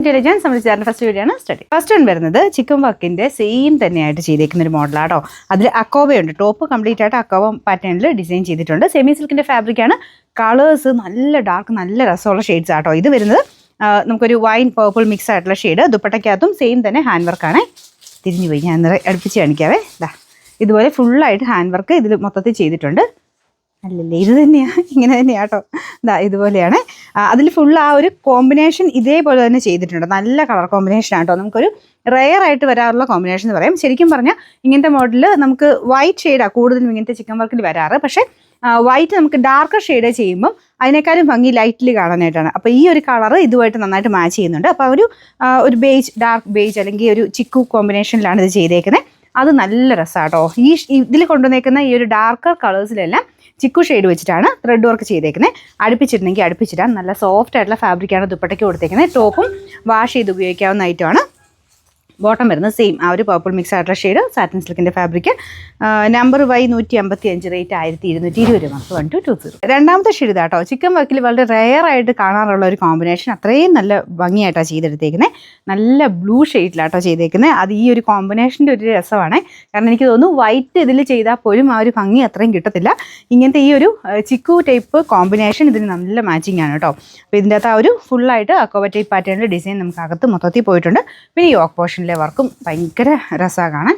Intelligence നമ്മൾ ചേർന്ന first video ആണ് സ്റ്റഡി. ഫസ്റ്റ് വൺ വരുന്നത് ചിക്കൻ വർക്കിന്റെ സെയിം തന്നെയായിട്ട് ചെയ്തേക്കുന്ന ഒരു മോഡലാട്ടോ. അതിൽ അക്കോബയുണ്ട്. ടോപ്പ് കംപ്ലീറ്റ് ആയിട്ട് അക്കോബ പാറ്റേണിൽ ഡിസൈൻ ചെയ്തിട്ടുണ്ട്. സെമി സിൽക്കിന്റെ ഫാബ്രിക് ആണ്. കളേഴ്സ് നല്ല ഡാർക്ക്, നല്ല രസമുള്ള ഷെയ്ഡ്സ് ആട്ടോ. ഇത് വരുന്നത് നമുക്കൊരു വൈൻ പേർപ്പിൾ മിക്സ് ആയിട്ടുള്ള ഷെയ്ഡ്. ദുപ്പട്ടയ്ക്കകത്തും സെയിം തന്നെ ഹാൻഡ് വർക്കാണ്. തിരിഞ്ഞു പോയി, ഞാൻ അടുപ്പിച്ച് കാണിക്കാവേ. ഇതുപോലെ ഫുള്ളായിട്ട് ഹാൻഡ് വർക്ക് ഇതിൽ മൊത്തത്തിൽ ചെയ്തിട്ടുണ്ട്. അല്ലല്ലേ, ഇത് തന്നെയാണ്, ഇങ്ങനെ തന്നെയാട്ടോ. ഇതുപോലെയാണ്. അതിൽ ഫുൾ ആ ഒരു കോമ്പിനേഷൻ ഇതേപോലെ തന്നെ ചെയ്തിട്ടുണ്ട്. നല്ല കളർ കോമ്പിനേഷൻ ആട്ടോ. നമുക്കൊരു റെയർ ആയിട്ട് വരാറുള്ള കോമ്പിനേഷൻ എന്ന് പറയാം. ശരിക്കും പറഞ്ഞാൽ ഇങ്ങനത്തെ മോഡൽ നമുക്ക് വൈറ്റ് ഷെയ്ഡാണ് കൂടുതലും ഇങ്ങനത്തെ ചിക്കൻ വർക്കിൽ വരാറ്. പക്ഷേ വൈറ്റ് നമുക്ക് ഡാർക്കർ ഷെയ്ഡ് ചെയ്യുമ്പം അതിനേക്കാളും ഭംഗി ലൈറ്റിൽ കാണാനായിട്ടാണ്. അപ്പോൾ ഈ ഒരു കളർ ഇതുമായിട്ട് നന്നായിട്ട് മാച്ച് ചെയ്യുന്നുണ്ട്. അപ്പോൾ ഒരു ബേജ്, ഡാർക്ക് ബേജ് അല്ലെങ്കിൽ ഒരു ചിക്കു കോമ്പിനേഷനിലാണ് ഇത് ചെയ്തേക്കുന്നത്. അത് നല്ല രസമാട്ടോ. ഇതിൽ കൊണ്ടുവന്നേക്കുന്ന ഈ ഒരു ഡാർക്കർ കളേഴ്സിലെല്ലാം ചിക്കു ഷെയ്ഡ് വെച്ചിട്ടാണ് ത്രെഡ് വർക്ക് ചെയ്തേക്കുന്നത്. അടുപ്പിച്ചിട്ടുണ്ടെങ്കിൽ അടുപ്പിച്ചിടാൻ നല്ല സോഫ്റ്റ് ആയിട്ടുള്ള ഫാബ്രിക്കാണ് ദുപ്പട്ടയ്ക്ക് കൊടുത്തേക്കുന്നത്. ടോപ്പും വാഷ് ചെയ്ത് ഉപയോഗിക്കാവുന്ന ഐറ്റമാണ്. ബോട്ടം വരുന്നത് സെയിം ആ ഒരു പർപ്പിൾ മിക്സ് ആയിട്ടുള്ള ഷെയ്ഡ്, സാറ്റിൻ സിൽക്കിൻ്റെ fabric. Number Y155, rate 1220 mark 1220. രണ്ടാമത്തെ ഷെയ്ഡ് ഇതാട്ടോ. ചിക്കൻ വർക്കിൽ വളരെ റെയർ ആയിട്ട് കാണാറുള്ള ഒരു കോമ്പിനേഷൻ. അത്രയും നല്ല ഭംഗിയായിട്ടാണ് ചെയ്തെടുത്തേക്കുന്നത്. നല്ല ബ്ലൂ ഷെയ്ഡിലാട്ടോ ചെയ്തേക്കുന്നത്. അത് ഈ ഒരു കോമ്പിനേഷൻ്റെ ഒരു രസമാണ്. കാരണം എനിക്ക് തോന്നുന്നു വൈറ്റ് ഇതിൽ ചെയ്താൽ പോലും ആ ഒരു ഭംഗി അത്രയും കിട്ടത്തില്ല. ഇങ്ങനത്തെ ഈ ഒരു ചിക്കു ടൈപ്പ് കോമ്പിനേഷൻ ഇതിന് നല്ല മാച്ചിങ് ആണ് കേട്ടോ. അപ്പോൾ ഇതിൻ്റെ അകത്ത് ആ ഒരു ഫുള്ളായിട്ട് അക്കോബ ടൈപ്പ് പാറ്റേണിൻ്റെ ഡിസൈൻ നമുക്ക് അകത്ത് മൊത്തത്തിൽ പോയിട്ടുണ്ട്. പിന്നെ ഈ യോക്ക് പോർഷനിലെ വർക്കും ഭയങ്കര രസമാണ് കാണാൻ.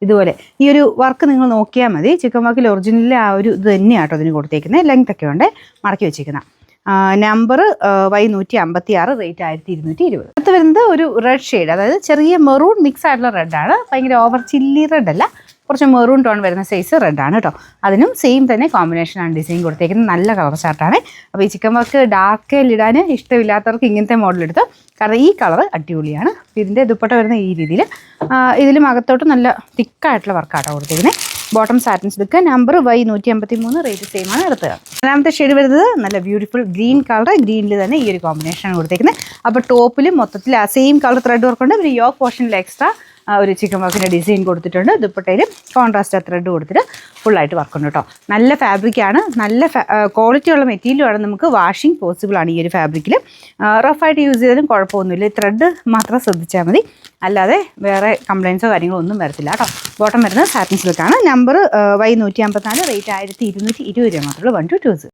ഇതുപോലെ ഈ ഒരു വർക്ക് നിങ്ങൾ നോക്കിയാൽ മതി. ചിക്കൻ വർക്കിൽ ഒറിജിനലിൽ ആ ഒരു ഇത് തന്നെയാട്ടോ അതിന് കൊടുത്തേക്കുന്നത്. ലെങ്ത് ഒക്കെ ഉണ്ട് മടക്കി വെച്ചിരിക്കുന്ന. Number Y156, rate 1220. അടുത്ത് വരുന്നത് ഒരു റെഡ് ഷെയ്ഡ്, അതായത് ചെറിയ മെറൂൺ മിക്സ് ആയിട്ടുള്ള റെഡാണ്. ഭയങ്കര ഓവർ ചില്ലി റെഡ് അല്ല, കുറച്ച് മെറൂൺ ടോൺ വരുന്ന സൈസ് റെഡാണ് കേട്ടോ. അതിനും സെയിം തന്നെ കോമ്പിനേഷനാണ് ഡിസൈൻ കൊടുത്തേക്കുന്നത്. നല്ല കളർ ചാർട്ടാണ്. അപ്പോൾ ഈ ചിക്കൻ വർക്ക് ഡാർക്കിലിടാൻ ഇഷ്ടമില്ലാത്തവർക്ക് ഇങ്ങനത്തെ മോഡൽ എടുത്തോ. കാരണം ഈ കളർ അടിപൊളിയാണ്. ഇതിൻ്റെ ദുപ്പട്ട വരുന്ന ഈ രീതിയിൽ. ഇതിലും അകത്തോട്ട് നല്ല തിക്കായിട്ടുള്ള വർക്കാട്ടോ കൊടുത്തേക്കുന്നത്. Bottom satin silk. Number Y153, rate same ആണ്. എടുത്തത് രണ്ടാമത്തെ ഷെയ്ഡ് വരുന്നത് നല്ല ബ്യൂട്ടിഫുൾ ഗ്രീൻ കളർ. ഗ്രീനിൽ തന്നെ ഈ ഒരു കോമ്പിനേഷനാണ് കൊടുത്തേക്കുന്നത്. അപ്പോൾ ടോപ്പിലും മൊത്തത്തിൽ ആ സെയിം കളർ ത്രെഡ് വർക്കുണ്ട്. ഒരു യോക്ക് പോർഷനിൽ എക്സ്ട്രാ ഒരു ചിക്കൻ വർക്കിൻ്റെ ഡിസൈൻ കൊടുത്തിട്ടുണ്ട്. ദുപ്പട്ടയിലും കോൺട്രാസ്റ്റ് ത്രെഡ് കൊടുത്തിട്ട് ഫുള്ളായിട്ട് വർക്കുണ്ട് കേട്ടോ. നല്ല ഫാബ്രിക്കാണ്. നല്ല ക്വാളിറ്റി ഉള്ള മെറ്റീരിയലാണ്. നമുക്ക് വാഷിംഗ് പോസിബിൾ ആണ് ഈ ഒരു ഫാബ്രിക്കിൽ. റഫായിട്ട് യൂസ് ചെയ്താലും കുഴപ്പമൊന്നുമില്ല. ത്രെഡ് മാത്രം ശ്രദ്ധിച്ചാൽ മതി, അല്ലാതെ വേറെ കംപ്ലയിൻസോ കാര്യങ്ങളോ ഒന്നും വരത്തില്ല കേട്ടോ. ബോട്ടം വരുന്നത് സാറ്റിൻ സിൽക്കാണ്. നമ്പർ Y154, റേറ്റ് 1220 മാത്രമേ 1220.